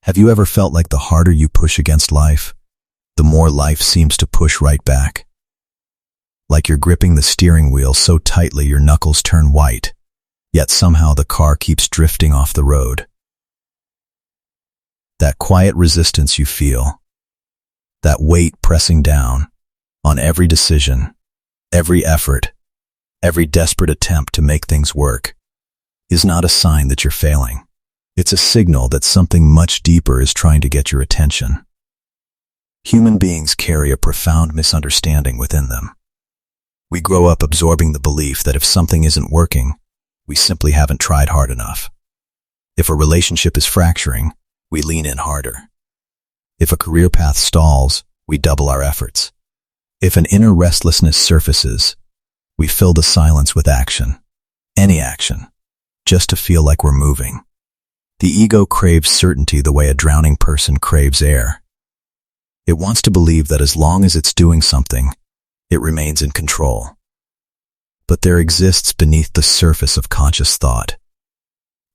Have you ever felt like the harder you push against life, the more life seems to push right back? Like you're gripping the steering wheel so tightly your knuckles turn white, yet somehow the car keeps drifting off the road. That quiet resistance you feel, that weight pressing down on every decision, every effort, every desperate attempt to make things work, is not a sign that you're failing. It's a signal that something much deeper is trying to get your attention. Human beings carry a profound misunderstanding within them. We grow up absorbing the belief that if something isn't working, we simply haven't tried hard enough. If a relationship is fracturing, we lean in harder. If a career path stalls, we double our efforts. If an inner restlessness surfaces, we fill the silence with action. Any action, just to feel like we're moving. The ego craves certainty the way a drowning person craves air. It wants to believe that as long as it's doing something, it remains in control. But there exists beneath the surface of conscious thought,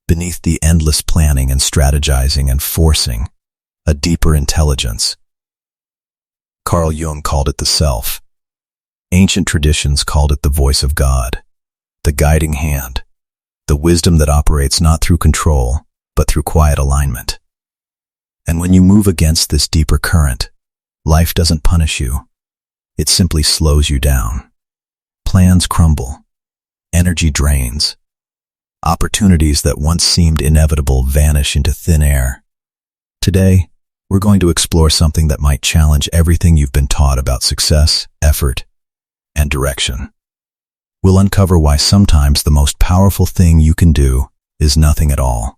beneath the endless planning and strategizing and forcing, a deeper intelligence. Carl Jung called it the self. Ancient traditions called it the voice of God, the guiding hand, the wisdom that operates not through control, but through quiet alignment. And when you move against this deeper current, life doesn't punish you. It simply slows you down. Plans crumble. Energy drains. Opportunities that once seemed inevitable vanish into thin air. Today, we're going to explore something that might challenge everything you've been taught about success, effort, and direction. We'll uncover why sometimes the most powerful thing you can do is nothing at all.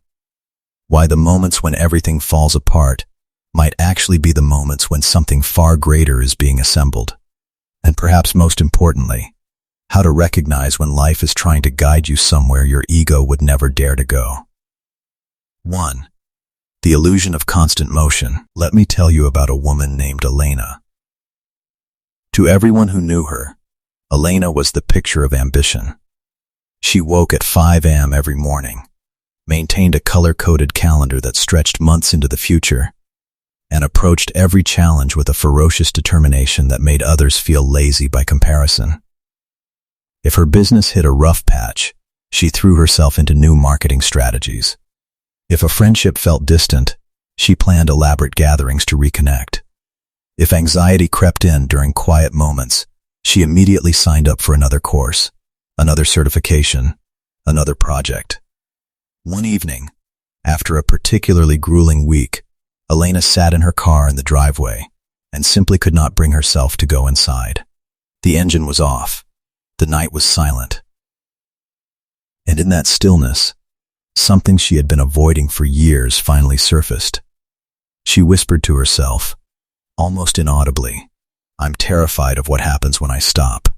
Why the moments when everything falls apart might actually be the moments when something far greater is being assembled. And perhaps most importantly, how to recognize when life is trying to guide you somewhere your ego would never dare to go. 1. The illusion of constant motion. Let me tell you about a woman named Elena. To everyone who knew her, Elena was the picture of ambition. She woke at 5 a.m. every morning, maintained a color-coded calendar that stretched months into the future, and approached every challenge with a ferocious determination that made others feel lazy by comparison. If her business hit a rough patch, she threw herself into new marketing strategies. If a friendship felt distant, she planned elaborate gatherings to reconnect. If anxiety crept in during quiet moments, she immediately signed up for another course, another certification, another project. One evening, after a particularly grueling week, Elena sat in her car in the driveway and simply could not bring herself to go inside. The engine was off. The night was silent. And in that stillness, something she had been avoiding for years finally surfaced. She whispered to herself, almost inaudibly, "I'm terrified of what happens when I stop."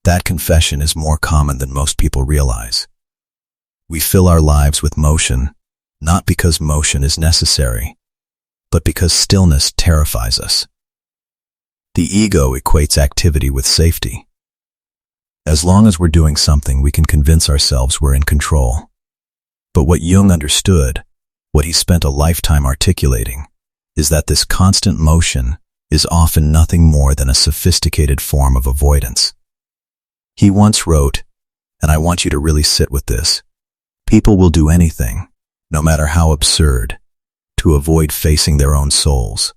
That confession is more common than most people realize. We fill our lives with motion, not because motion is necessary, but because stillness terrifies us. The ego equates activity with safety. As long as we're doing something, we can convince ourselves we're in control. But what Jung understood, what he spent a lifetime articulating, is that this constant motion is often nothing more than a sophisticated form of avoidance. He once wrote, and I want you to really sit with this, "People will do anything, no matter how absurd, to avoid facing their own souls."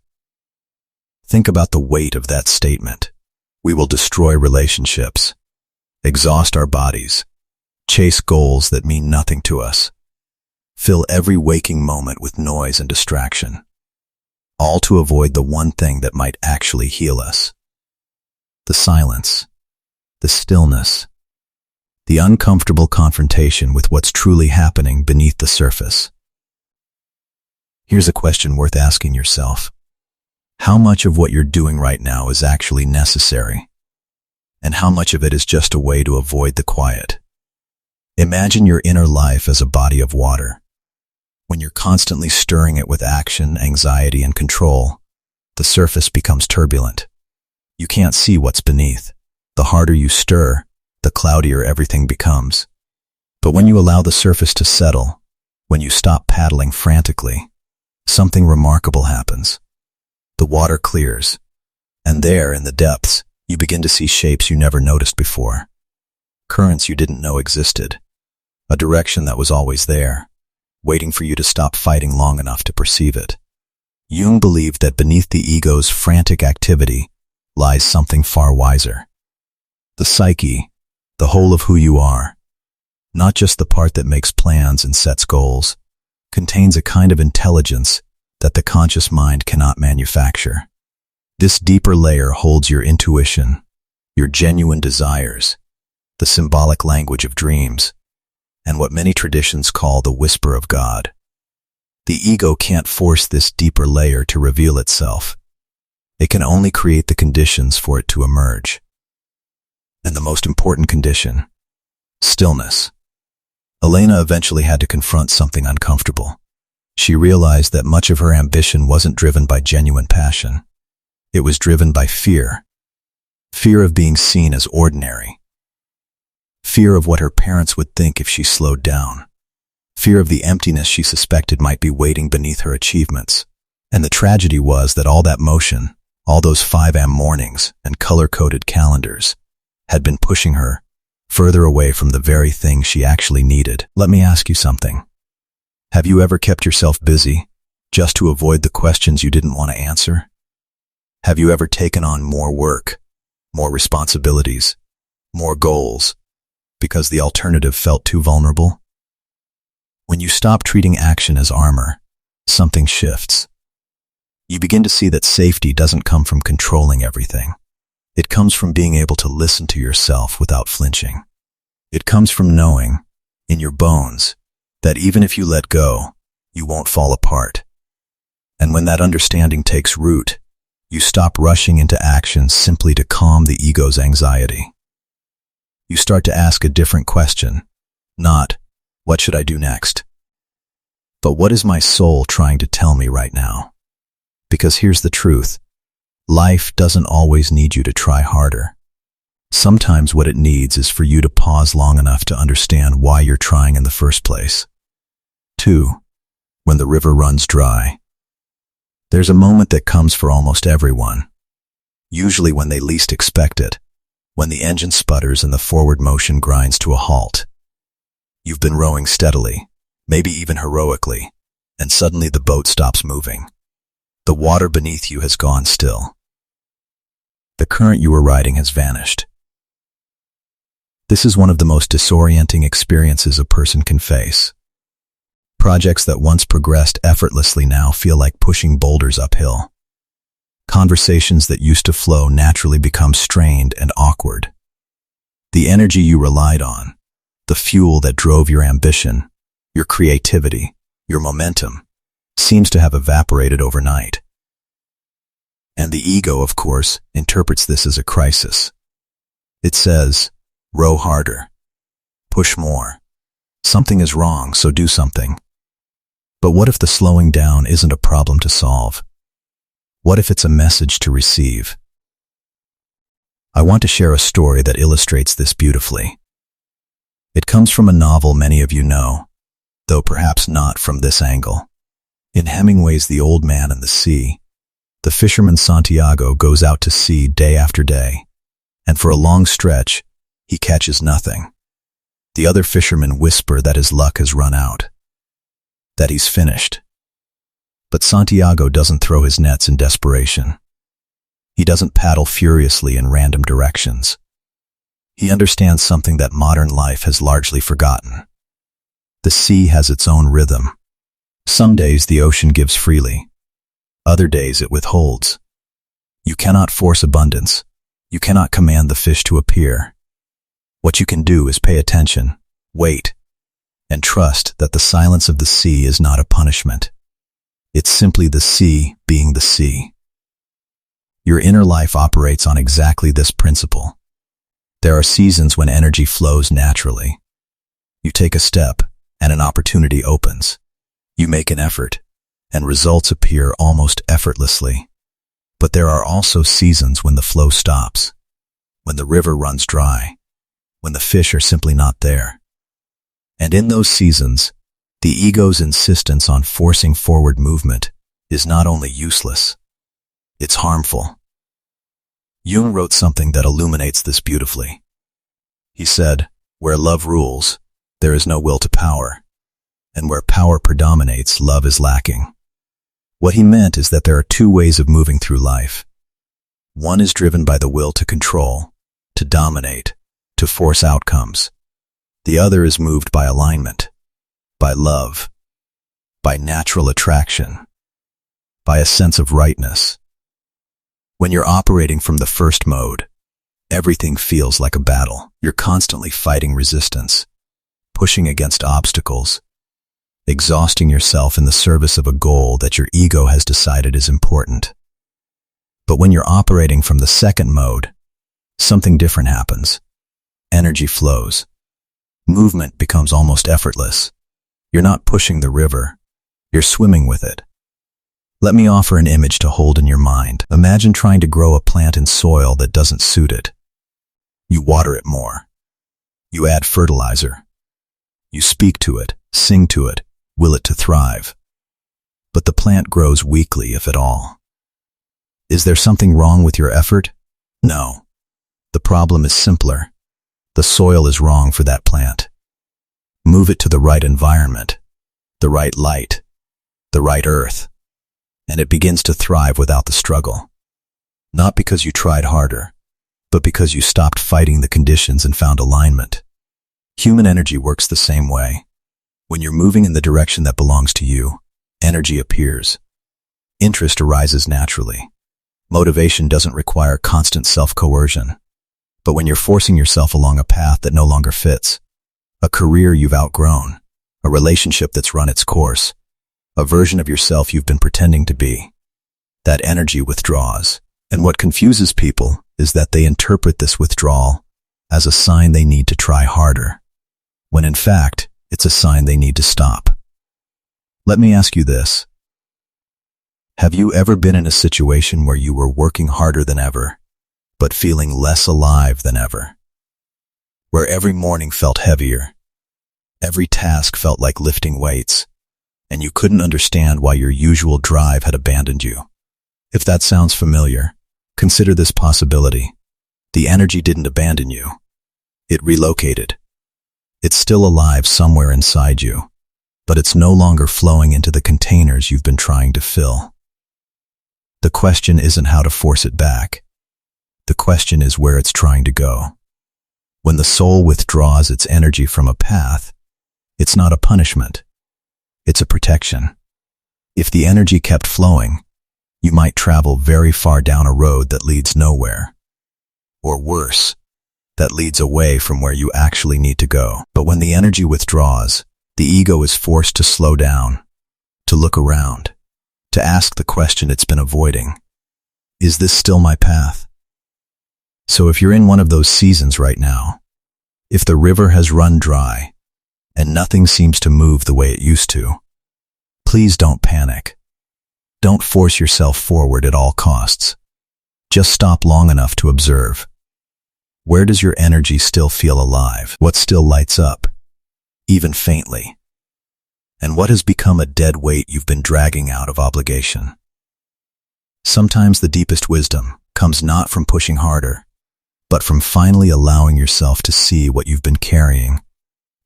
Think about the weight of that statement. We will destroy relationships, exhaust our bodies, chase goals that mean nothing to us, fill every waking moment with noise and distraction, all to avoid the one thing that might actually heal us. The silence, the stillness, the uncomfortable confrontation with what's truly happening beneath the surface. Here's a question worth asking yourself. How much of what you're doing right now is actually necessary? And how much of it is just a way to avoid the quiet? Imagine your inner life as a body of water. When you're constantly stirring it with action, anxiety, and control, the surface becomes turbulent. You can't see what's beneath. The harder you stir, the cloudier everything becomes. But when you allow the surface to settle, when you stop paddling frantically, something remarkable happens. The water clears, and there, in the depths, you begin to see shapes you never noticed before. Currents you didn't know existed. A direction that was always there, waiting for you to stop fighting long enough to perceive it. Jung believed that beneath the ego's frantic activity lies something far wiser. The psyche, the whole of who you are, not just the part that makes plans and sets goals, contains a kind of intelligence that the conscious mind cannot manufacture. This deeper layer holds your intuition, your genuine desires, the symbolic language of dreams, and what many traditions call the whisper of God. The ego can't force this deeper layer to reveal itself. It can only create the conditions for it to emerge. And the most important condition, stillness. Elena eventually had to confront something uncomfortable. She realized that much of her ambition wasn't driven by genuine passion. It was driven by fear. Fear of being seen as ordinary. Fear of what her parents would think if she slowed down. Fear of the emptiness she suspected might be waiting beneath her achievements. And the tragedy was that all that motion, all those 5 a.m. mornings and color-coded calendars, had been pushing her further away from the very thing she actually needed. Let me ask you something. Have you ever kept yourself busy just to avoid the questions you didn't want to answer? Have you ever taken on more work, more responsibilities, more goals, because the alternative felt too vulnerable? When you stop treating action as armor, something shifts. You begin to see that safety doesn't come from controlling everything. It comes from being able to listen to yourself without flinching. It comes from knowing, in your bones, that even if you let go, you won't fall apart. And when that understanding takes root, you stop rushing into action simply to calm the ego's anxiety. You start to ask a different question, not, what should I do next? But what is my soul trying to tell me right now? Because here's the truth. Life doesn't always need you to try harder. Sometimes what it needs is for you to pause long enough to understand why you're trying in the first place. 2. When the river runs dry. There's a moment that comes for almost everyone, usually when they least expect it, when the engine sputters and the forward motion grinds to a halt. You've been rowing steadily, maybe even heroically, and suddenly the boat stops moving. The water beneath you has gone still. The current you were riding has vanished. This is one of the most disorienting experiences a person can face. Projects that once progressed effortlessly now feel like pushing boulders uphill. Conversations that used to flow naturally become strained and awkward. The energy you relied on, the fuel that drove your ambition, your creativity, your momentum, seems to have evaporated overnight. And the ego, of course, interprets this as a crisis. It says, row harder, push more. Something is wrong, so do something. But what if the slowing down isn't a problem to solve? What if it's a message to receive? I want to share a story that illustrates this beautifully. It comes from a novel many of you know, though perhaps not from this angle. In Hemingway's The Old Man and the Sea, the fisherman Santiago goes out to sea day after day, and for a long stretch, he catches nothing. The other fishermen whisper that his luck has run out, that he's finished. But Santiago doesn't throw his nets in desperation. He doesn't paddle furiously in random directions. He understands something that modern life has largely forgotten. The sea has its own rhythm. Some days the ocean gives freely. Other days it withholds. You cannot force abundance. You cannot command the fish to appear. What you can do is pay attention, wait, and trust that the silence of the sea is not a punishment. It's simply the sea being the sea. Your inner life operates on exactly this principle. There are seasons when energy flows naturally. You take a step, and an opportunity opens. You make an effort, and results appear almost effortlessly. But there are also seasons when the flow stops, when the river runs dry, when the fish are simply not there. And in those seasons, the ego's insistence on forcing forward movement is not only useless, it's harmful. Jung wrote something that illuminates this beautifully. He said, "Where love rules, there is no will to power, and where power predominates, love is lacking." What he meant is that there are two ways of moving through life. One is driven by the will to control, to dominate, to force outcomes. The other is moved by alignment, by love, by natural attraction, by a sense of rightness. When you're operating from the first mode, everything feels like a battle. You're constantly fighting resistance, pushing against obstacles, exhausting yourself in the service of a goal that your ego has decided is important. But when you're operating from the second mode, something different happens. Energy flows. Movement becomes almost effortless. You're not pushing the river, you're swimming with it. Let me offer an image to hold in your mind. Imagine trying to grow a plant in soil that doesn't suit it. You water it more. You add fertilizer. You speak to it, sing to it, will it to thrive. But the plant grows weakly, if at all. Is there something wrong with your effort? No. The problem is simpler. The soil is wrong for that plant. Move it to the right environment, the right light, the right earth, and it begins to thrive without the struggle. Not because you tried harder, but because you stopped fighting the conditions and found alignment. Human energy works the same way. When you're moving in the direction that belongs to you, energy appears. Interest arises naturally. Motivation doesn't require constant self-coercion. But when you're forcing yourself along a path that no longer fits, a career you've outgrown, a relationship that's run its course, a version of yourself you've been pretending to be, that energy withdraws. And what confuses people is that they interpret this withdrawal as a sign they need to try harder, when in fact, it's a sign they need to stop. Let me ask you this. Have you ever been in a situation where you were working harder than ever, but feeling less alive than ever? Where every morning felt heavier, every task felt like lifting weights, and you couldn't understand why your usual drive had abandoned you? If that sounds familiar, consider this possibility. The energy didn't abandon you. It relocated. It's still alive somewhere inside you, but it's no longer flowing into the containers you've been trying to fill. The question isn't how to force it back. The question is where it's trying to go. When the soul withdraws its energy from a path, it's not a punishment. It's a protection. If the energy kept flowing, you might travel very far down a road that leads nowhere. Or worse, that leads away from where you actually need to go. But when the energy withdraws, the ego is forced to slow down, to look around, to ask the question it's been avoiding. Is this still my path? So if you're in one of those seasons right now, if the river has run dry and nothing seems to move the way it used to, please don't panic. Don't force yourself forward at all costs. Just stop long enough to observe. Where does your energy still feel alive? What still lights up, even faintly? And what has become a dead weight you've been dragging out of obligation? Sometimes the deepest wisdom comes not from pushing harder, but from finally allowing yourself to see what you've been carrying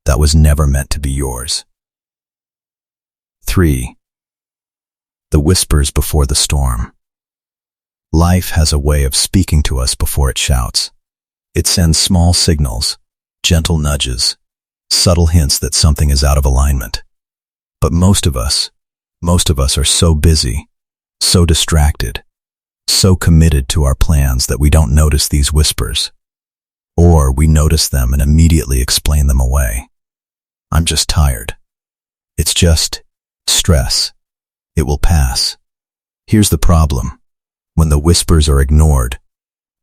that was never meant to be yours. 3. The whispers before the storm. Life has a way of speaking to us before it shouts. It sends small signals, gentle nudges, subtle hints that something is out of alignment. But most of us are so busy, so distracted, so committed to our plans that we don't notice these whispers. Or we notice them and immediately explain them away. I'm just tired. It's just stress. It will pass. Here's the problem. When the whispers are ignored,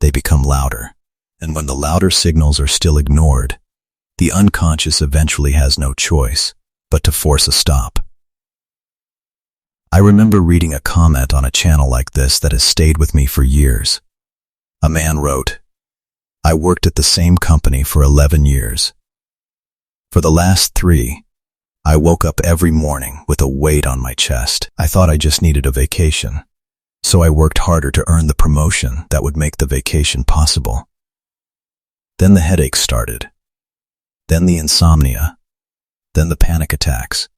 they become louder. And when the louder signals are still ignored, the unconscious eventually has no choice but to force a stop. I remember reading a comment on a channel like this that has stayed with me for years. A man wrote, "I worked at the same company for 11 years. For the last 3, I woke up every morning with a weight on my chest. I thought I just needed a vacation. So I worked harder to earn the promotion that would make the vacation possible. Then the headaches started. Then the insomnia. Then the panic attacks.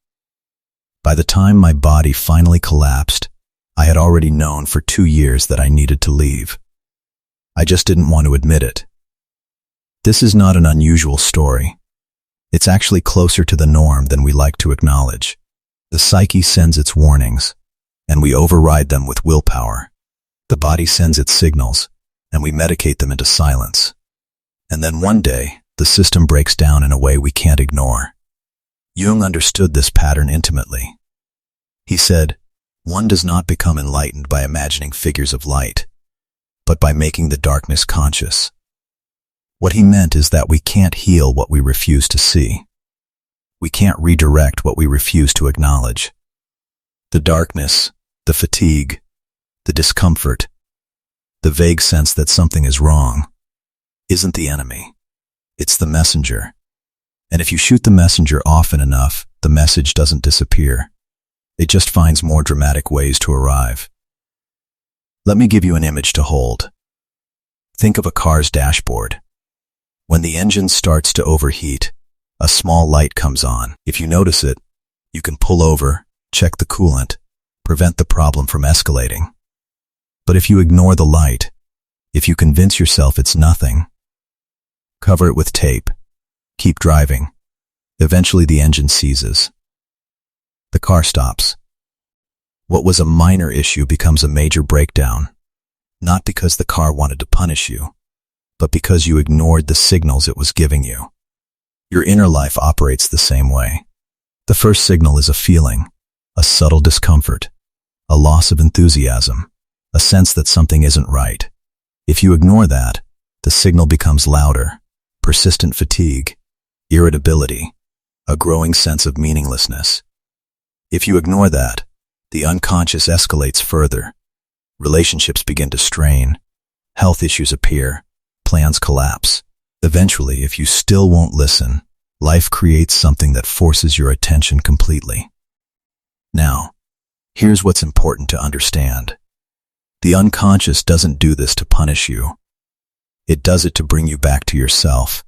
By the time my body finally collapsed, I had already known for 2 years that I needed to leave. I just didn't want to admit it. This is not an unusual story. It's actually closer to the norm than we like to acknowledge. The psyche sends its warnings, and we override them with willpower. The body sends its signals, and we medicate them into silence. And then one day, the system breaks down in a way we can't ignore. Jung understood this pattern intimately. He said, "One does not become enlightened by imagining figures of light, but by making the darkness conscious." What he meant is that we can't heal what we refuse to see. We can't redirect what we refuse to acknowledge. The darkness, the fatigue, the discomfort, the vague sense that something is wrong, isn't the enemy. It's the messenger. And if you shoot the messenger often enough, the message doesn't disappear. It just finds more dramatic ways to arrive. Let me give you an image to hold. Think of a car's dashboard. When the engine starts to overheat, a small light comes on. If you notice it, you can pull over, check the coolant, prevent the problem from escalating. But if you ignore the light, if you convince yourself it's nothing, cover it with tape, keep driving, eventually the engine seizes. The car stops. What was a minor issue becomes a major breakdown, not because the car wanted to punish you, but because you ignored the signals it was giving you. Your inner life operates the same way. The first signal is a feeling, a subtle discomfort, a loss of enthusiasm, a sense that something isn't right. If you ignore that, the signal becomes louder, persistent fatigue, irritability, a growing sense of meaninglessness. If you ignore that, the unconscious escalates further. Relationships begin to strain, health issues appear, plans collapse. Eventually, if you still won't listen, life creates something that forces your attention completely. Now, here's what's important to understand. The unconscious doesn't do this to punish you. It does it to bring you back to yourself.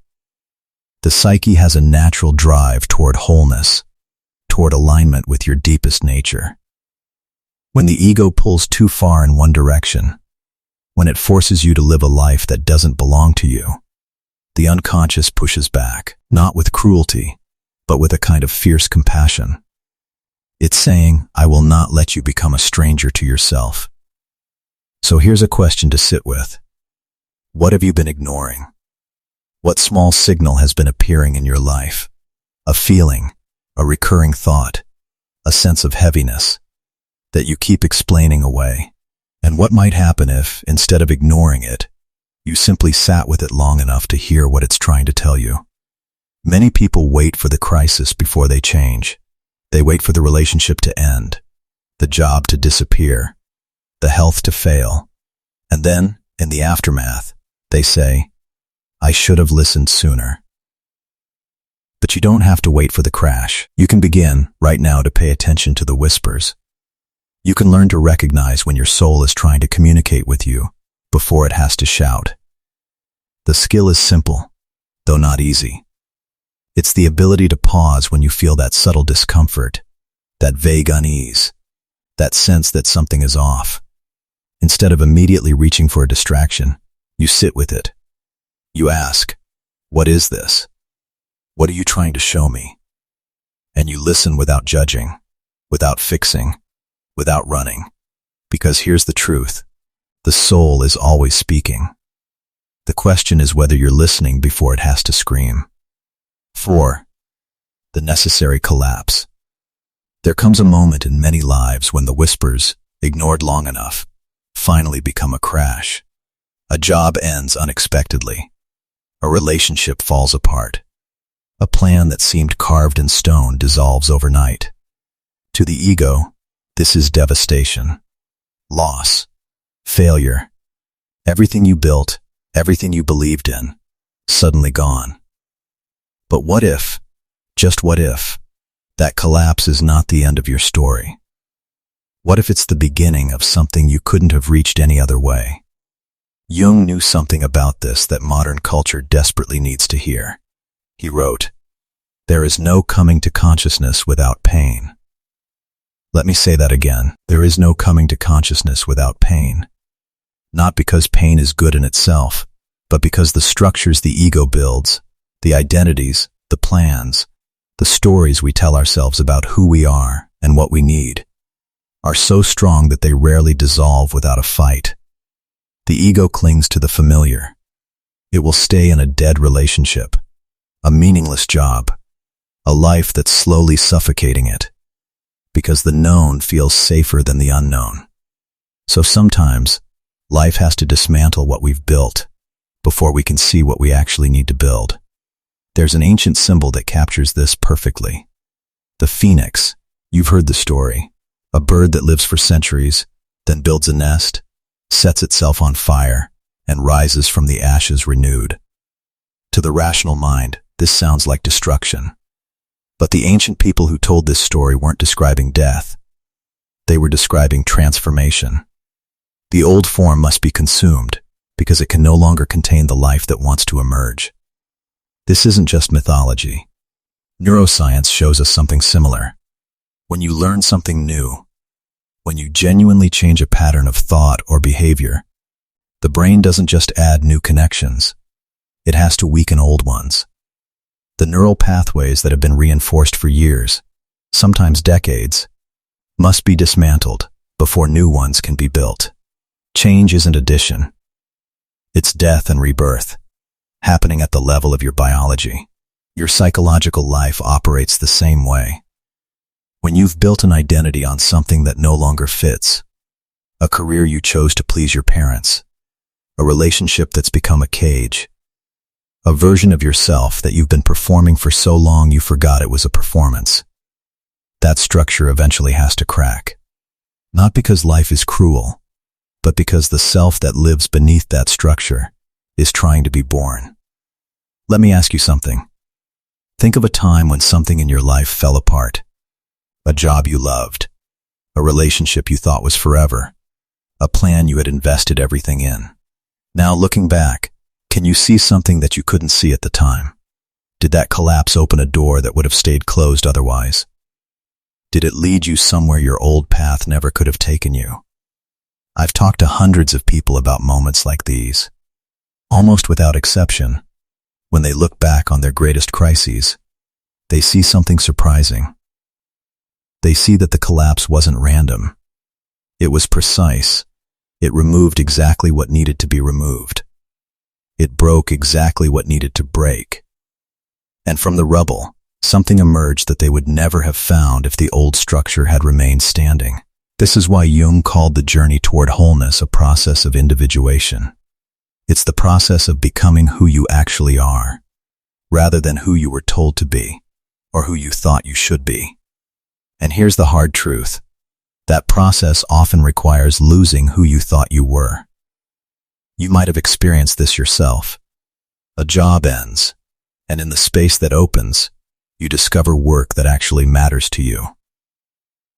The psyche has a natural drive toward wholeness, toward alignment with your deepest nature. When the ego pulls too far in one direction, when it forces you to live a life that doesn't belong to you, the unconscious pushes back, not with cruelty, but with a kind of fierce compassion. It's saying, "I will not let you become a stranger to yourself." So here's a question to sit with. What have you been ignoring? What small signal has been appearing in your life? A feeling, a recurring thought, a sense of heaviness that you keep explaining away. And what might happen if, instead of ignoring it, you simply sat with it long enough to hear what it's trying to tell you? Many people wait for the crisis before they change. They wait for the relationship to end, the job to disappear, the health to fail. And then, in the aftermath, they say, "I should have listened sooner." But you don't have to wait for the crash. You can begin, right now, to pay attention to the whispers. You can learn to recognize when your soul is trying to communicate with you before it has to shout. The skill is simple, though not easy. It's the ability to pause when you feel that subtle discomfort, that vague unease, that sense that something is off. Instead of immediately reaching for a distraction, you sit with it. You ask, "What is this? What are you trying to show me?" And you listen without judging, without fixing, without running. Because here's the truth. The soul is always speaking. The question is whether you're listening before it has to scream. 4. The necessary collapse. There comes a moment in many lives when the whispers, ignored long enough, finally become a crash. A job ends unexpectedly. A relationship falls apart. A plan that seemed carved in stone dissolves overnight. To the ego, this is devastation, loss, failure. Everything you built, everything you believed in, suddenly gone. But what if, just what if, That collapse is not the end of your story. What if it's the beginning of something you couldn't have reached any other way? Jung knew something about this that modern culture desperately needs to hear. He wrote, "There is no coming to consciousness without pain." Let me say that again. There is no coming to consciousness without pain. Not because pain is good in itself, but because the structures the ego builds, the identities, the plans, the stories we tell ourselves about who we are and what we need, are so strong that they rarely dissolve without a fight. The ego clings to the familiar. It will stay in a dead relationship, a meaningless job, a life that's slowly suffocating it, because the known feels safer than the unknown. So sometimes, life has to dismantle what we've built before we can see what we actually need to build. There's an ancient symbol that captures this perfectly. The phoenix. You've heard the story. A bird that lives for centuries, then builds a nest, sets itself on fire, and rises from the ashes renewed. To the rational mind, this sounds like destruction. But the ancient people who told this story weren't describing death. They were describing transformation. The old form must be consumed, because it can no longer contain the life that wants to emerge. This isn't just mythology. Neuroscience shows us something similar. When you learn something new, when you genuinely change a pattern of thought or behavior, the brain doesn't just add new connections. It has to weaken old ones. The neural pathways that have been reinforced for years, sometimes decades, must be dismantled before new ones can be built. Change isn't addition. It's death and rebirth, happening at the level of your biology. Your psychological life operates the same way. When you've built an identity on something that no longer fits, a career you chose to please your parents, a relationship that's become a cage, a version of yourself that you've been performing for so long you forgot it was a performance, that structure eventually has to crack. Not because life is cruel, but because the self that lives beneath that structure is trying to be born. Let me ask you something. Think of a time when something in your life fell apart. A job you loved, a relationship you thought was forever, a plan you had invested everything in. Now looking back, can you see something that you couldn't see at the time? Did that collapse open a door that would have stayed closed otherwise? Did it lead you somewhere your old path never could have taken you? I've talked to hundreds of people about moments like these. Almost without exception, when they look back on their greatest crises, they see something surprising. They see that the collapse wasn't random. It was precise. It removed exactly what needed to be removed. It broke exactly what needed to break. And from the rubble, something emerged that they would never have found if the old structure had remained standing. This is why Jung called the journey toward wholeness a process of individuation. It's the process of becoming who you actually are, rather than who you were told to be, or who you thought you should be. And here's the hard truth. That process often requires losing who you thought you were. You might have experienced this yourself. A job ends, and in the space that opens, you discover work that actually matters to you.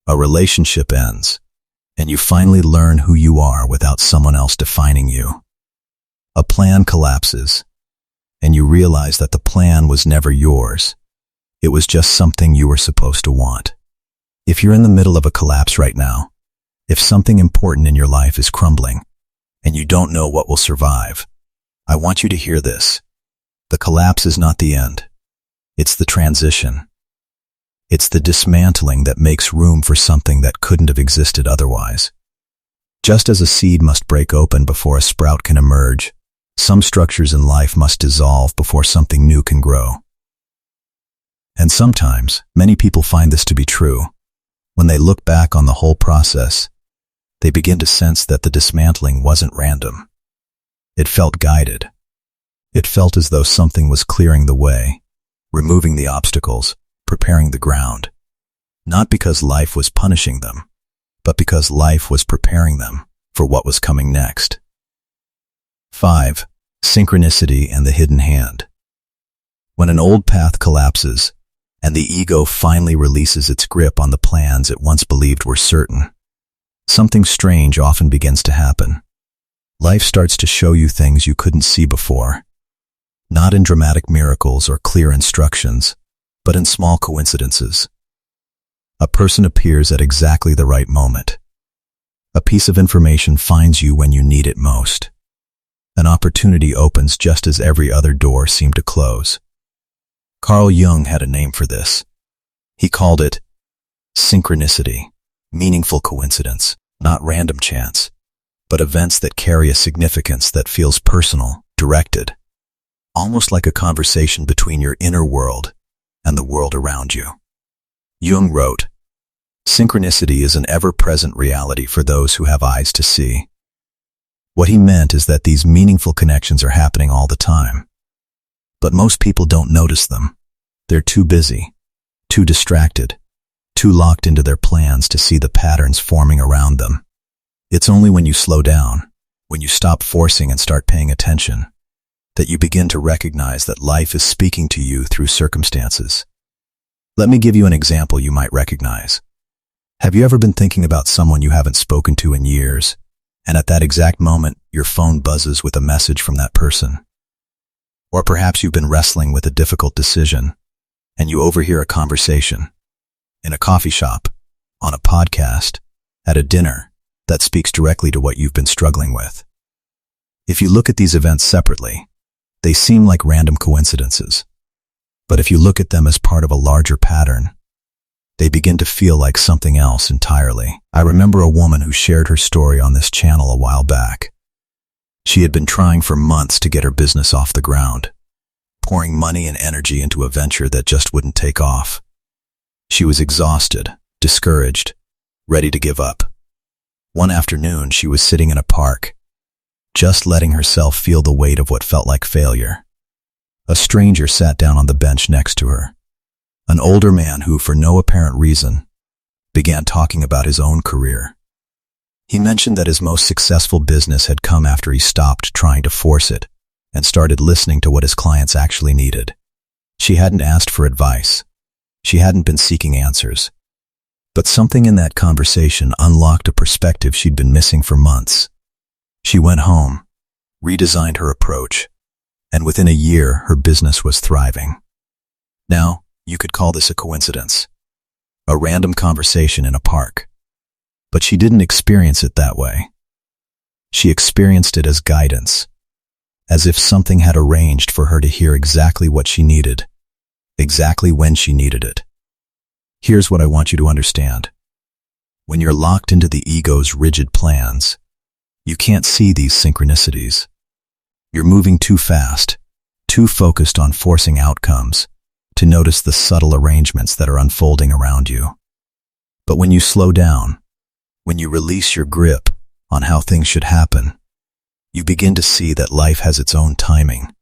A relationship ends, and you finally learn who you are without someone else defining you. A plan collapses, and you realize that the plan was never yours. It was just something you were supposed to want. If you're in the middle of a collapse right now, if something important in your life is crumbling, and you don't know what will survive, I want you to hear this. The collapse is not the end. It's the transition. It's the dismantling that makes room for something that couldn't have existed otherwise. Just as a seed must break open before a sprout can emerge, some structures in life must dissolve before something new can grow. And sometimes, many people find this to be true. When they look back on the whole process, they begin to sense that the dismantling wasn't random. It felt guided. It felt as though something was clearing the way, removing the obstacles, preparing the ground. Not because life was punishing them, but because life was preparing them for what was coming next. 5. Synchronicity and the hidden hand. When an old path collapses, and the ego finally releases its grip on the plans it once believed were certain. Something strange often begins to happen. Life starts to show you things you couldn't see before, not in dramatic miracles or clear instructions, but in small coincidences. A person appears at exactly the right moment. A piece of information finds you when you need it most. An opportunity opens just as every other door seemed to close. Carl Jung had a name for this. He called it synchronicity, meaningful coincidence, not random chance, but events that carry a significance that feels personal, directed, almost like a conversation between your inner world and the world around you. Jung wrote, "Synchronicity is an ever-present reality for those who have eyes to see." What he meant is that these meaningful connections are happening all the time. But most people don't notice them. They're too busy, too distracted, too locked into their plans to see the patterns forming around them. It's only when you slow down, when you stop forcing and start paying attention, that you begin to recognize that life is speaking to you through circumstances. Let me give you an example you might recognize. Have you ever been thinking about someone you haven't spoken to in years, and at that exact moment, your phone buzzes with a message from that person? Or perhaps you've been wrestling with a difficult decision, and you overhear a conversation in a coffee shop, on a podcast, at a dinner that speaks directly to what you've been struggling with. If you look at these events separately, they seem like random coincidences. But if you look at them as part of a larger pattern, they begin to feel like something else entirely. I remember a woman who shared her story on this channel a while back. She had been trying for months to get her business off the ground, pouring money and energy into a venture that just wouldn't take off. She was exhausted, discouraged, ready to give up. One afternoon, she was sitting in a park, just letting herself feel the weight of what felt like failure. A stranger sat down on the bench next to her, an older man who, for no apparent reason, began talking about his own career. He mentioned that his most successful business had come after he stopped trying to force it and started listening to what his clients actually needed. She hadn't asked for advice. She hadn't been seeking answers. But something in that conversation unlocked a perspective she'd been missing for months. She went home, redesigned her approach, and within a year, her business was thriving. Now, you could call this a coincidence, a random conversation in a park. But she didn't experience it that way. She experienced it as guidance, as if something had arranged for her to hear exactly what she needed, exactly when she needed it. Here's what I want you to understand. When you're locked into the ego's rigid plans, you can't see these synchronicities. You're moving too fast, too focused on forcing outcomes, to notice the subtle arrangements that are unfolding around you. But when you slow down, when you release your grip on how things should happen, you begin to see that life has its own timing,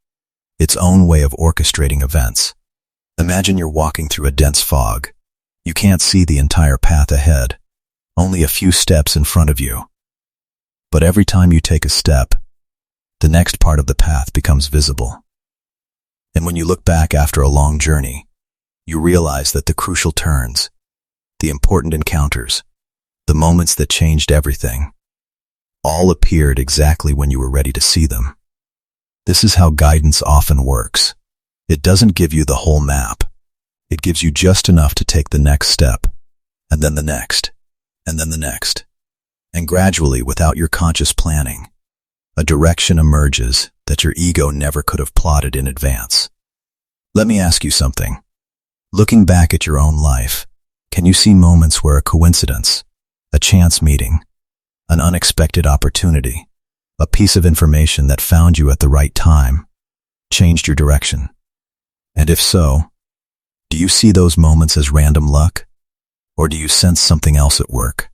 its own way of orchestrating events. Imagine you're walking through a dense fog. You can't see the entire path ahead, only a few steps in front of you. But every time you take a step, the next part of the path becomes visible. And when you look back after a long journey, you realize that the crucial turns, the important encounters, the moments that changed everything, all appeared exactly when you were ready to see them. This is how guidance often works. It doesn't give you the whole map. It gives you just enough to take the next step, and then the next, and then the next. And gradually, without your conscious planning, a direction emerges that your ego never could have plotted in advance. Let me ask you something. Looking back at your own life, can you see moments where a coincidence, a chance meeting, an unexpected opportunity, a piece of information that found you at the right time, changed your direction? And if so, do you see those moments as random luck, or do you sense something else at work?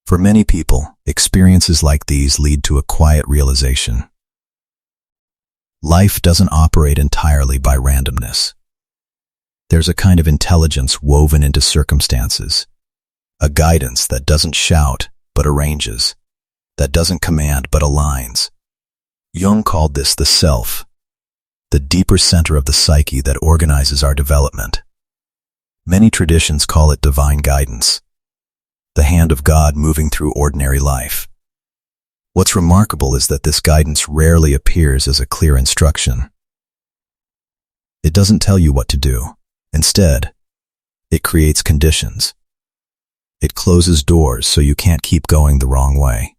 For many people, experiences like these lead to a quiet realization. Life doesn't operate entirely by randomness. There's a kind of intelligence woven into circumstances, a guidance that doesn't shout but arranges, that doesn't command but aligns. Jung called this the self, the deeper center of the psyche that organizes our development. Many traditions call it divine guidance, the hand of God moving through ordinary life. What's remarkable is that this guidance rarely appears as a clear instruction. It doesn't tell you what to do. Instead, it creates conditions. It closes doors so you can't keep going the wrong way.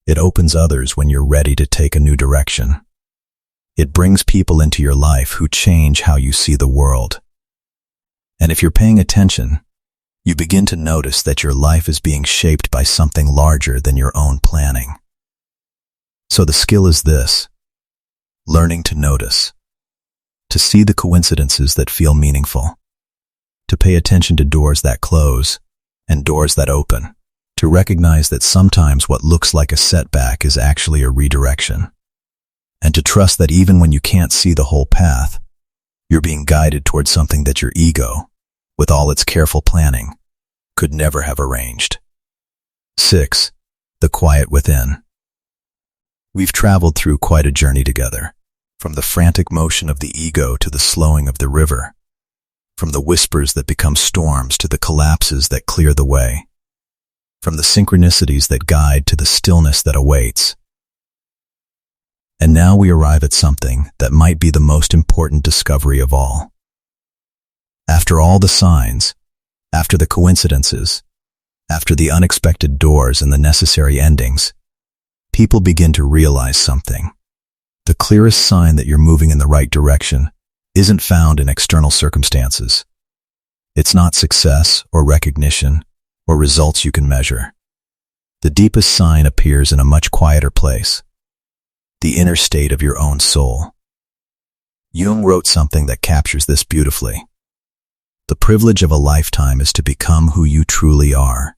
It opens others when you're ready to take a new direction. It brings people into your life who change how you see the world. And if you're paying attention, you begin to notice that your life is being shaped by something larger than your own planning. So the skill is this: learning to notice, to see the coincidences that feel meaningful, to pay attention to doors that close and doors that open, to recognize that sometimes what looks like a setback is actually a redirection, and to trust that even when you can't see the whole path, you're being guided towards something that your ego, with all its careful planning, could never have arranged. 6. The quiet within. We've traveled through quite a journey together, from the frantic motion of the ego to the slowing of the river, from the whispers that become storms to the collapses that clear the way, from the synchronicities that guide to the stillness that awaits. And now we arrive at something that might be the most important discovery of all. After all the signs, after the coincidences, after the unexpected doors and the necessary endings, people begin to realize something. The clearest sign that you're moving in the right direction isn't found in external circumstances. It's not success or recognition or results you can measure. The deepest sign appears in a much quieter place, the inner state of your own soul. Jung wrote something that captures this beautifully. The privilege of a lifetime is to become who you truly are.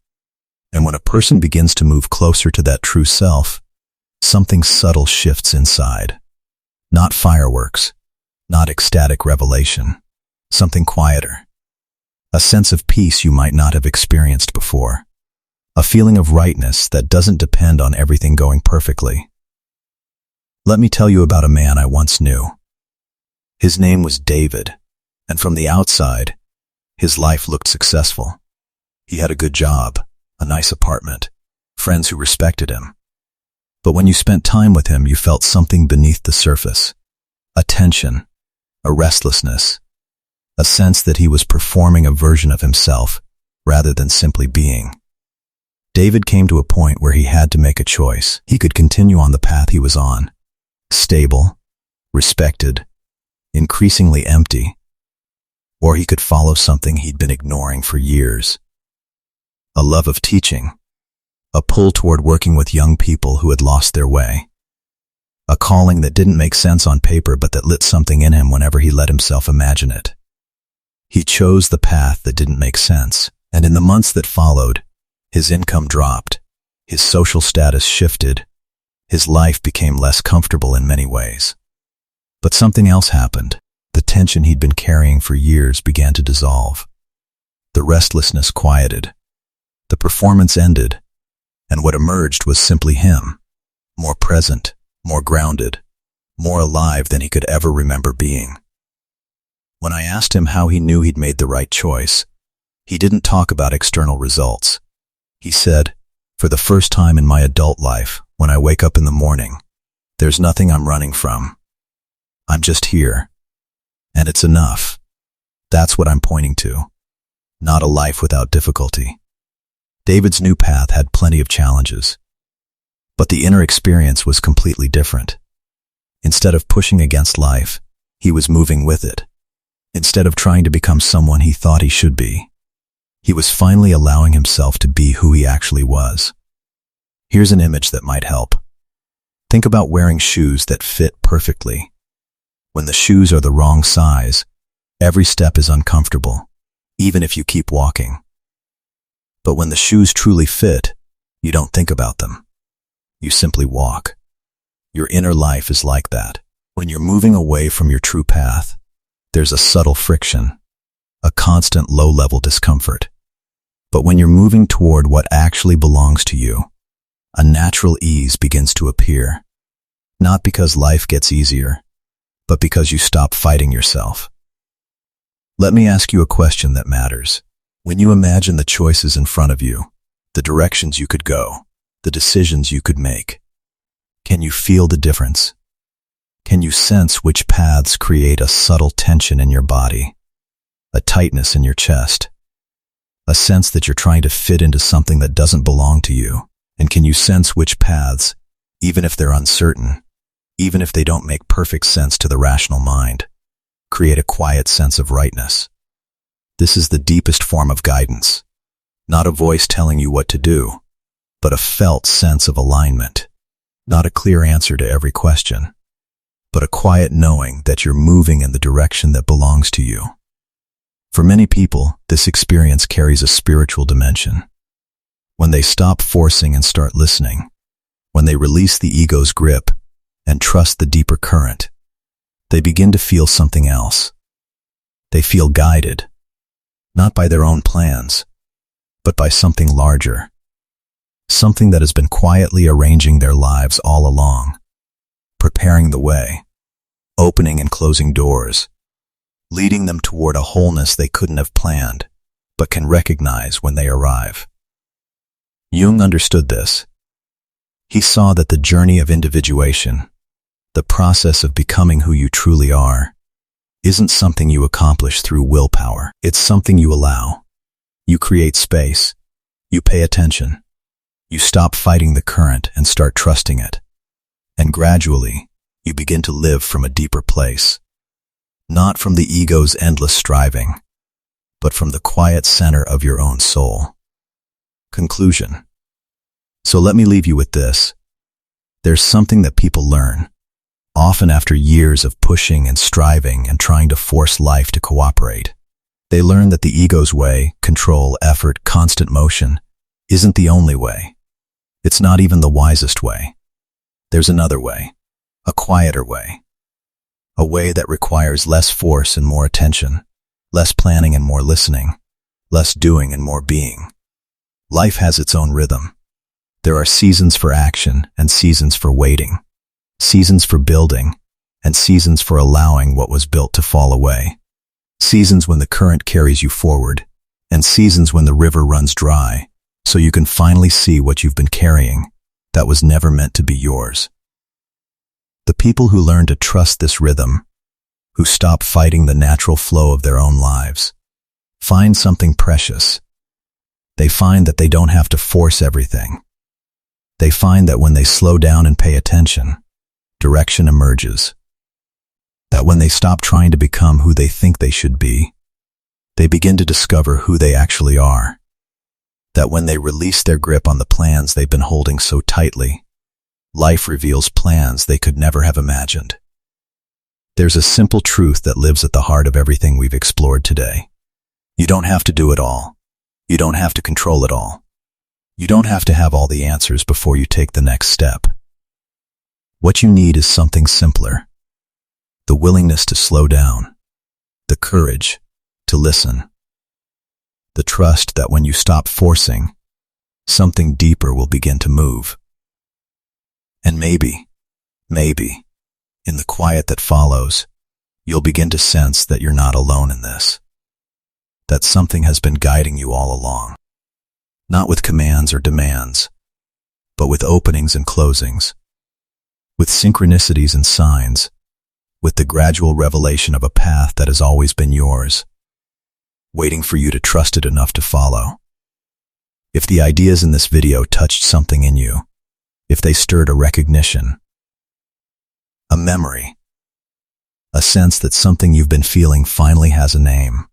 And when a person begins to move closer to that true self, something subtle shifts inside. Not fireworks, not ecstatic revelation, something quieter. A sense of peace you might not have experienced before. A feeling of rightness that doesn't depend on everything going perfectly. Let me tell you about a man I once knew. His name was David, and from the outside, his life looked successful. He had a good job, a nice apartment, friends who respected him. But when you spent time with him, you felt something beneath the surface. A tension, a restlessness, a sense that he was performing a version of himself rather than simply being. David came to a point where he had to make a choice. He could continue on the path he was on, stable, respected, increasingly empty, or he could follow something he'd been ignoring for years. A love of teaching, a pull toward working with young people who had lost their way, a calling that didn't make sense on paper but that lit something in him whenever he let himself imagine it. He chose the path that didn't make sense, and in the months that followed, his income dropped, his social status shifted, his life became less comfortable in many ways. But something else happened. The tension he'd been carrying for years began to dissolve. The restlessness quieted. The performance ended, and what emerged was simply him, more present, more grounded, more alive than he could ever remember being. When I asked him how he knew he'd made the right choice, he didn't talk about external results. He said, "For the first time in my adult life, when I wake up in the morning, there's nothing I'm running from. I'm just here. And it's enough. That's what I'm pointing to. Not a life without difficulty." David's new path had plenty of challenges, but the inner experience was completely different. Instead of pushing against life, he was moving with it. Instead of trying to become someone he thought he should be, he was finally allowing himself to be who he actually was. Here's an image that might help. Think about wearing shoes that fit perfectly. When the shoes are the wrong size, every step is uncomfortable, even if you keep walking. But when the shoes truly fit, you don't think about them. You simply walk. Your inner life is like that. When you're moving away from your true path, there's a subtle friction, a constant low-level discomfort. But when you're moving toward what actually belongs to you, a natural ease begins to appear. Not because life gets easier, but because you stop fighting yourself. Let me ask you a question that matters. When you imagine the choices in front of you, the directions you could go, the decisions you could make, can you feel the difference? Can you sense which paths create a subtle tension in your body, a tightness in your chest, a sense that you're trying to fit into something that doesn't belong to you? And can you sense which paths, even if they're uncertain, even if they don't make perfect sense to the rational mind, create a quiet sense of rightness? This is the deepest form of guidance, not a voice telling you what to do, but a felt sense of alignment, not a clear answer to every question, but a quiet knowing that you're moving in the direction that belongs to you. For many people, this experience carries a spiritual dimension. When they stop forcing and start listening, when they release the ego's grip and trust the deeper current, they begin to feel something else. They feel guided, not by their own plans, but by something larger, something that has been quietly arranging their lives all along, preparing the way, opening and closing doors, leading them toward a wholeness they couldn't have planned, but can recognize when they arrive. Jung understood this. He saw that the journey of individuation, the process of becoming who you truly are, isn't something you accomplish through willpower. It's something you allow. You create space. You pay attention. You stop fighting the current and start trusting it. And gradually, you begin to live from a deeper place. Not from the ego's endless striving, but from the quiet center of your own soul. Conclusion. So let me leave you with this. There's something that people learn, often after years of pushing and striving and trying to force life to cooperate. They learn that the ego's way, control, effort, constant motion, isn't the only way. It's not even the wisest way. There's another way, a quieter way. A way that requires less force and more attention, less planning and more listening, less doing and more being. Life has its own rhythm. There are seasons for action and seasons for waiting, seasons for building and seasons for allowing what was built to fall away, seasons when the current carries you forward and seasons when the river runs dry, so you can finally see what you've been carrying that was never meant to be yours. The people who learn to trust this rhythm, who stop fighting the natural flow of their own lives, find something precious. They find that they don't have to force everything. They find that when they slow down and pay attention, direction emerges. That when they stop trying to become who they think they should be, they begin to discover who they actually are. That when they release their grip on the plans they've been holding so tightly, life reveals plans they could never have imagined. There's a simple truth that lives at the heart of everything we've explored today. You don't have to do it all. You don't have to control it all. You don't have to have all the answers before you take the next step. What you need is something simpler. The willingness to slow down. The courage to listen. The trust that when you stop forcing, something deeper will begin to move. And maybe, in the quiet that follows, you'll begin to sense that you're not alone in this. That something has been guiding you all along. Not with commands or demands, but with openings and closings, with synchronicities and signs, with the gradual revelation of a path that has always been yours, waiting for you to trust it enough to follow. If the ideas in this video touched something in you, if they stirred a recognition, a memory, a sense that something you've been feeling finally has a name,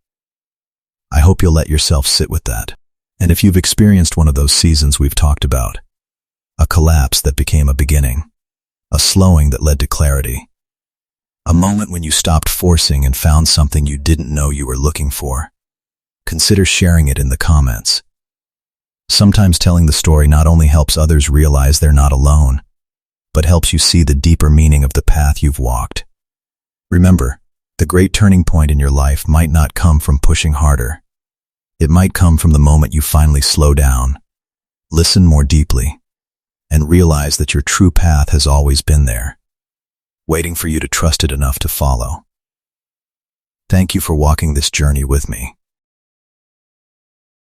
I hope you'll let yourself sit with that. And if you've experienced one of those seasons we've talked about, a collapse that became a beginning, a slowing that led to clarity, a moment when you stopped forcing and found something you didn't know you were looking for, consider sharing it in the comments. Sometimes telling the story not only helps others realize they're not alone, but helps you see the deeper meaning of the path you've walked. Remember, the great turning point in your life might not come from pushing harder. It might come from the moment you finally slow down, listen more deeply, and realize that your true path has always been there, waiting for you to trust it enough to follow. Thank you for walking this journey with me.